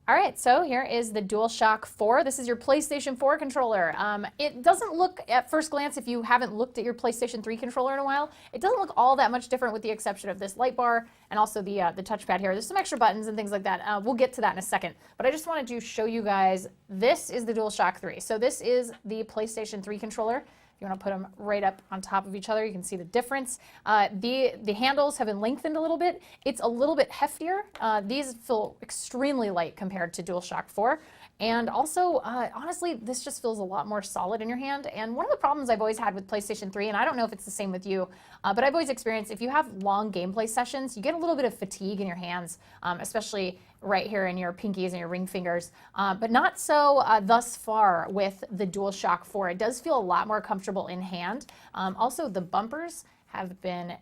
All right, so here is the DualShock 4. This is your PlayStation 4 controller. It doesn't look, at first glance, if you haven't looked at your PlayStation 3 controller in a while, it doesn't look all that much different with the exception of this light bar and also the touchpad here. There's some extra buttons and things like that. We'll get to that in a second. But I just wanted to show you guys, this is the DualShock 3. So this is the PlayStation 3 controller. If you want to put them right up on top of each other, you can see the difference. The handles have been lengthened a little bit. It's a little bit heftier. These feel extremely light compared to DualShock 4. And also, honestly, this just feels a lot more solid in your hand. And one of the problems I've always had with PlayStation 3, and I don't know if it's the same with you, but I've always experienced if you have long gameplay sessions, you get a little bit of fatigue in your hands, especially right here in your pinkies and your ring fingers, but not so thus far with the DualShock 4. It does feel a lot more comfortable in hand. Also, the bumpers have been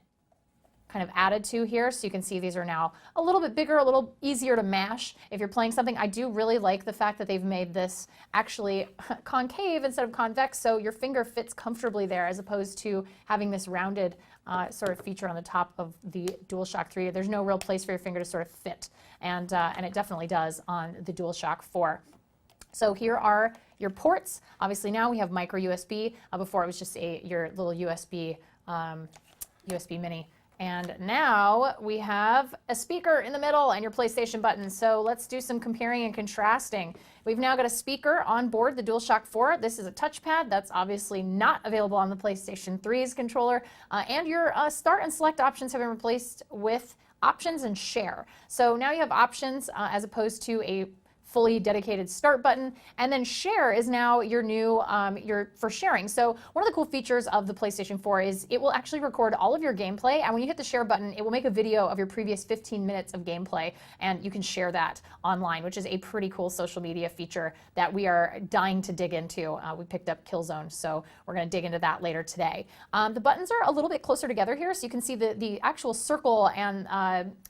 kind of added to here, so you can see these are now a little bit bigger, a little easier to mash if you're playing something. I do really like the fact that they've made this actually concave instead of convex, so your finger fits comfortably there as opposed to having this rounded sort of feature on the top of the DualShock 3. There's no real place for your finger to sort of fit, and it definitely does on the DualShock 4. So here are your ports. Obviously now we have micro USB. Before it was just your little USB mini. And now we have a speaker in the middle and your PlayStation buttons. So let's do some comparing and contrasting. We've now got a speaker on board the DualShock 4. This is a touchpad. That's obviously not available on the PlayStation 3's controller. And your start and select options have been replaced with options and share. So now you have options as opposed to a fully dedicated start button, and then share is now your new for sharing. So one of the cool features of the PlayStation 4 is it will actually record all of your gameplay, and when you hit the share button, it will make a video of your previous 15 minutes of gameplay, and you can share that online, which is a pretty cool social media feature that we are dying to dig into. We picked up Killzone, so we're going to dig into that later today. The buttons are a little bit closer together here, so you can see the actual circle and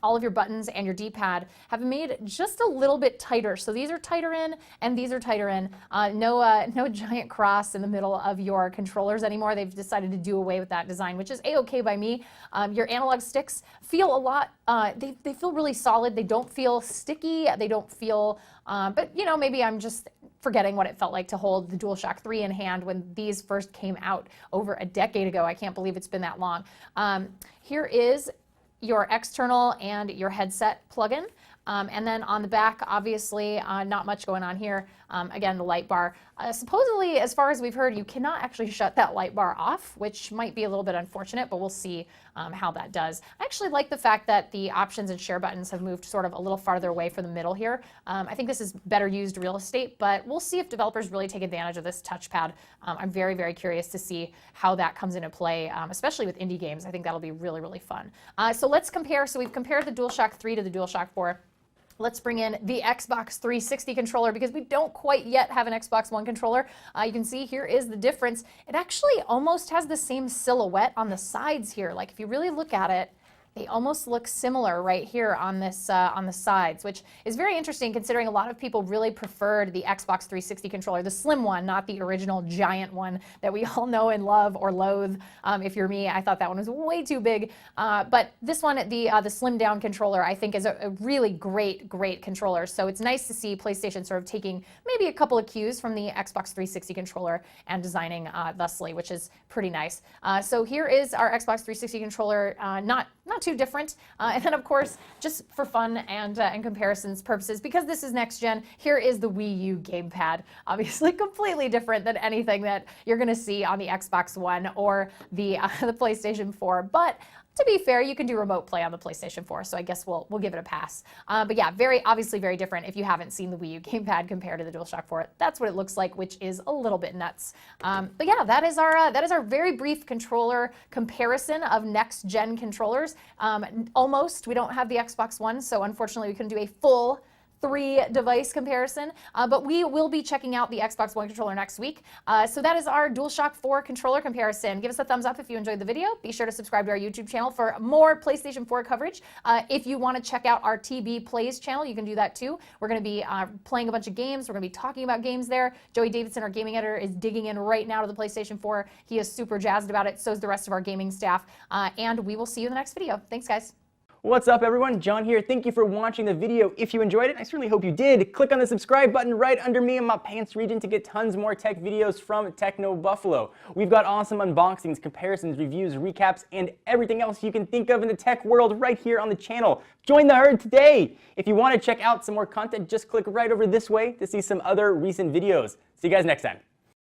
all of your buttons and your D-pad have been made just a little bit tighter. So these are tighter in and these are tighter in. No giant cross in the middle of your controllers anymore. They've decided to do away with that design, which is a-okay by me. Your analog sticks feel a lot, they feel really solid. They don't feel sticky. They don't feel, but you know, maybe I'm just forgetting what it felt like to hold the DualShock 3 in hand when these first came out over a decade ago. I can't believe it's been that long. Here is your external and your headset plugin. And then on the back, obviously, not much going on here. Again, the light bar. Supposedly, as far as we've heard, you cannot actually shut that light bar off, which might be a little bit unfortunate, but we'll see how that does. I actually like the fact that the options and share buttons have moved sort of a little farther away from the middle here. I think this is better used real estate, but we'll see if developers really take advantage of this touchpad. I'm very, very curious to see how that comes into play, especially with indie games. I think that'll be really, really fun. So let's compare. So we've compared the DualShock 3 to the DualShock 4. Let's bring in the Xbox 360 controller because we don't quite yet have an Xbox One controller. You can see here is the difference. It actually almost has the same silhouette on the sides here. Like if you really look at it, they almost look similar right here on this on the sides, which is very interesting considering a lot of people really preferred the Xbox 360 controller, the slim one, not the original giant one that we all know and love or loathe. If you're me, I thought that one was way too big. But this one, the slim down controller, I think is a really great controller. So it's nice to see PlayStation sort of taking maybe a couple of cues from the Xbox 360 controller and designing thusly, which is pretty nice. So here is our Xbox 360 controller, not too different. And then of course, just for fun and comparisons purposes, because this is next gen, here is the Wii U gamepad. Obviously completely different than anything that you're gonna see on the Xbox One or the PlayStation 4. But to be fair, you can do remote play on the PlayStation 4, so I guess we'll give it a pass. But yeah, obviously very different if you haven't seen the Wii U gamepad compared to the DualShock 4. That's what it looks like, which is a little bit nuts. But yeah, that is our very brief controller comparison of next-gen controllers. Almost, we don't have the Xbox One, so unfortunately we couldn't do a full 3-device comparison, but we will be checking out the Xbox One controller next week. So that is our DualShock 4 controller comparison. Give us a thumbs up if you enjoyed the video. Be sure to subscribe to our YouTube channel for more PlayStation 4 coverage. If you want to check out our TB Plays channel, you can do that too. We're going to be playing a bunch of games. We're going to be talking about games there. Joey Davidson, our gaming editor, is digging in right now to the PlayStation 4. He is super jazzed about it. So is the rest of our gaming staff. And we will see you in the next video. Thanks, guys. What's up everyone, John here. Thank you for watching the video. If you enjoyed it, I certainly hope you did. Click on the subscribe button right under me in my pants region to get tons more tech videos from Techno Buffalo. We've got awesome unboxings, comparisons, reviews, recaps, and everything else you can think of in the tech world right here on the channel. Join the herd today! If you want to check out some more content, just click right over this way to see some other recent videos. See you guys next time.